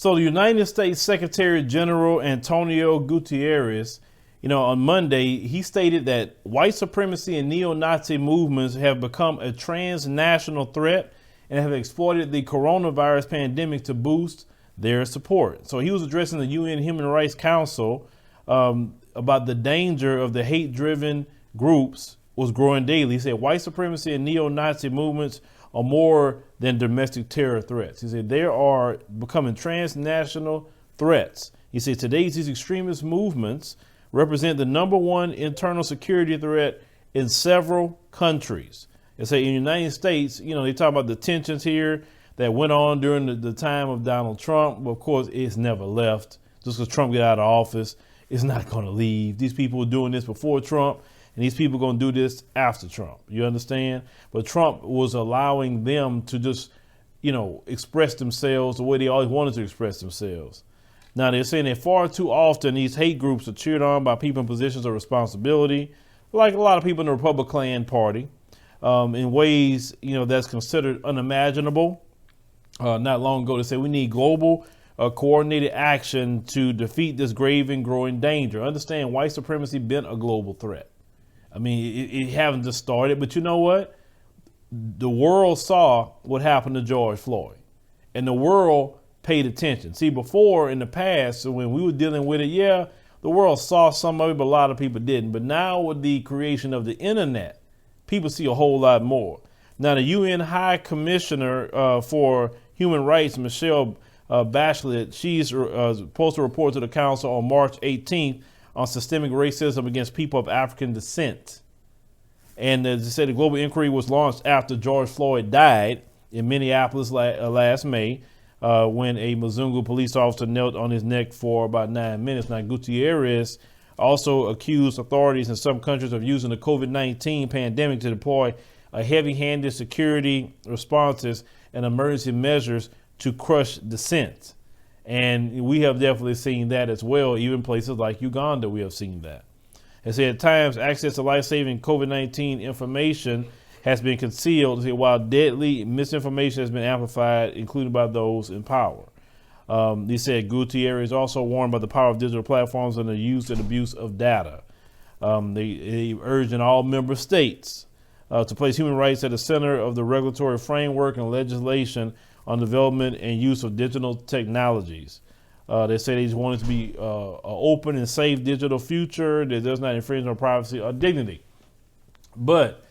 So the United States Secretary General Antonio Guterres, on Monday, he stated that white supremacy and neo-Nazi movements have become a transnational threat and have exploited the coronavirus pandemic to boost their support. So he was addressing the UN Human Rights Council about the danger of the hate-driven groups was growing daily. He said white supremacy and neo-Nazi movements are more than domestic terror threats. He said they are becoming transnational threats. He said today's these extremist movements represent the number one internal security threat in several countries. They say in the United States, they talk about the tensions here that went on during the time of Donald Trump. But of course, it's never left. Just because Trump get out of office, it's not going to leave. These people were doing this before Trump, and these people are going to do this after Trump. You understand? But Trump was allowing them to just, express themselves the way they always wanted to express themselves. Now, they're saying that far too often these hate groups are cheered on by people in positions of responsibility, like a lot of people in the Republican Party, in ways, that's considered unimaginable. Not long ago, they said we need global coordinated action to defeat this grave and growing danger. Understand, white supremacy been a global threat. I mean, it haven't just started, but you know what? The world saw what happened to George Floyd, and the world paid attention. See, before in the past, when we were dealing with it, the world saw some of it, but a lot of people didn't. But now with the creation of the internet, people see a whole lot more. Now, the UN High Commissioner for Human Rights, Michelle Bachelet, she's supposed to report to the Council on March 18th on systemic racism against people of African descent. And as I said, the global inquiry was launched after George Floyd died in Minneapolis last May, when a Mzungu police officer knelt on his neck for about 9 minutes. Now, Guterres also accused authorities in some countries of using the COVID-19 pandemic to deploy a heavy-handed security responses and emergency measures to crush dissent. And we have definitely seen that as well. Even places like Uganda, we have seen that. They say at times access to life-saving COVID-19 information has been concealed, while deadly misinformation has been amplified, including by those in power. They said Gutierrez also warned about the power of digital platforms and the use and abuse of data. They urged in all member states to place human rights at the center of the regulatory framework and legislation on development and use of digital technologies. They say they just want it to be an open and safe digital future that does not infringe on privacy or dignity. But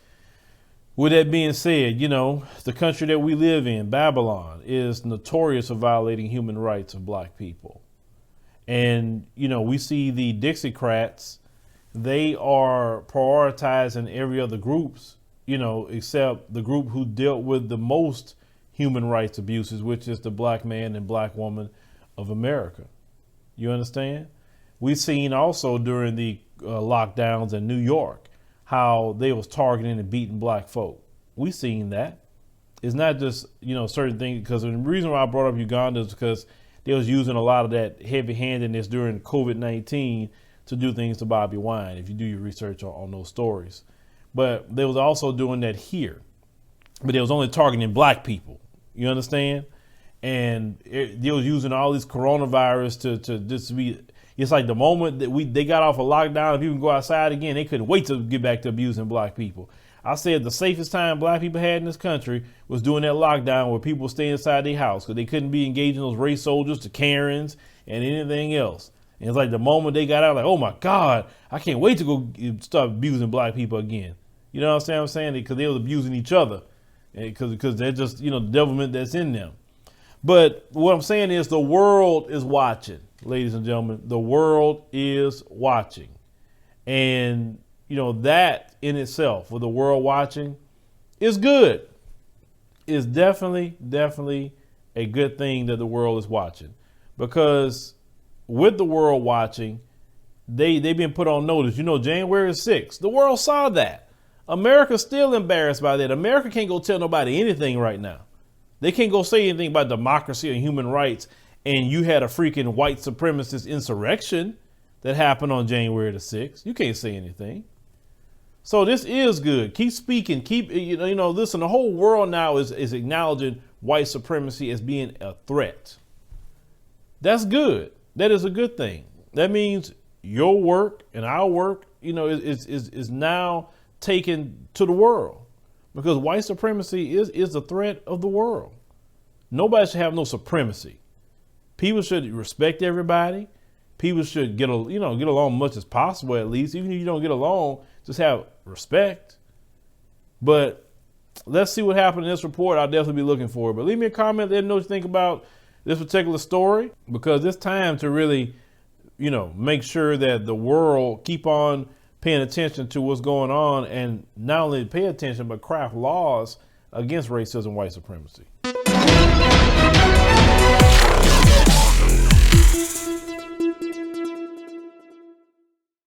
with that being said, the country that we live in, Babylon, is notorious for violating human rights of black people. And, we see the Dixiecrats, they are prioritizing every other groups, except the group who dealt with the most human rights abuses, which is the black man and black woman of America. You understand? We've seen also during the lockdowns in New York how they was targeting and beating black folk. We've seen that. It's not just, certain things, because the reason why I brought up Uganda is because they was using a lot of that heavy-handedness during COVID-19 to do things to Bobby Wine, if you do your research on those stories. But they was also doing that here. But they was only targeting black people. You understand? And they was using all this coronavirus to just be, it's like the moment that they got off a lockdown, if you can go outside again, they couldn't wait to get back to abusing black people. I said the safest time black people had in this country was during that lockdown where people stay inside their house because they couldn't be engaging those race soldiers, to Karens, and anything else. And it's like the moment they got out, like, oh my God, I can't wait to go start abusing black people again. You know what I'm saying? Because they was abusing each other. Because they're just, the devilment that's in them. But what I'm saying is the world is watching, ladies and gentlemen. The world is watching. And, that in itself, with the world watching, is good. It's definitely a good thing that the world is watching. Because with the world watching, they've been put on notice. January 6th, the world saw that. America's still embarrassed by that. America can't go tell nobody anything right now. They can't go say anything about democracy and human rights. And you had a freaking white supremacist insurrection that happened on January the 6th. You can't say anything. So this is good. Keep speaking. Listen, the whole world now is acknowledging white supremacy as being a threat. That's good. That is a good thing. That means your work and our work, is now taken to the world, because white supremacy is a threat of the world. Nobody should have no supremacy. People should respect everybody. People should get along much as possible, at least. Even if you don't get along, just have respect. But let's see what happened in this report. I'll definitely be looking for it. But leave me a comment. Let me know what you think about this particular story, because it's time to really, make sure that the world keep on paying attention to what's going on, and not only pay attention, but craft laws against racism, white supremacy.